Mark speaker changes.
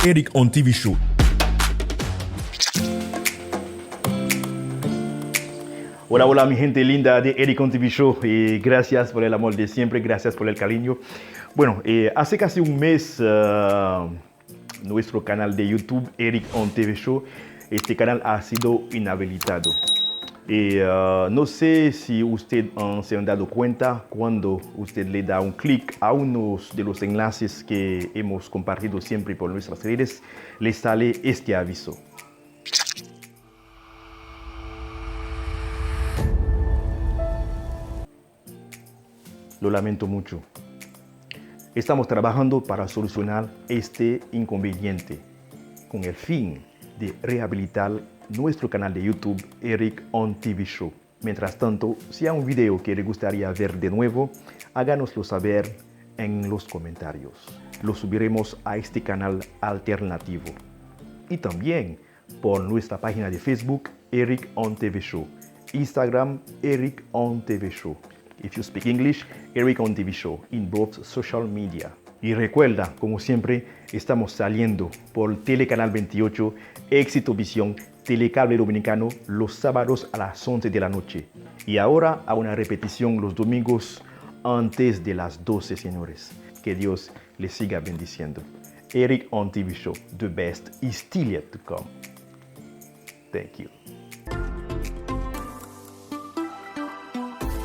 Speaker 1: Eric on TV Show.
Speaker 2: Hola, hola mi gente linda de Eric on TV Show. Gracias por el amor de siempre, gracias por el cariño. Bueno, hace casi un mes nuestro canal de YouTube, Eric on TV Show, este canal ha sido inhabilitado. No sé si usted se han dado cuenta cuando usted le da un clic a uno de los enlaces que hemos compartido siempre por nuestras redes, le sale este aviso. Lo lamento mucho. Estamos trabajando para solucionar este inconveniente con el fin de rehabilitar nuestro canal de YouTube Eric on TV Show. Mientras tanto, si hay un video que le gustaría ver de nuevo, háganoslo saber en los comentarios. Lo subiremos a este canal alternativo. Y también por nuestra página de Facebook Eric on TV Show, Instagram Eric on TV Show. If you speak English, Eric on TV Show in both social media. Y recuerda, como siempre, estamos saliendo por Telecanal 28, Éxito Visión, Telecable Dominicano, los sábados a las 11 de la noche. Y ahora a una repetición los domingos antes de las 12, señores. Que Dios les siga bendiciendo. Eric on TV Show, the best is still yet to come. Thank you.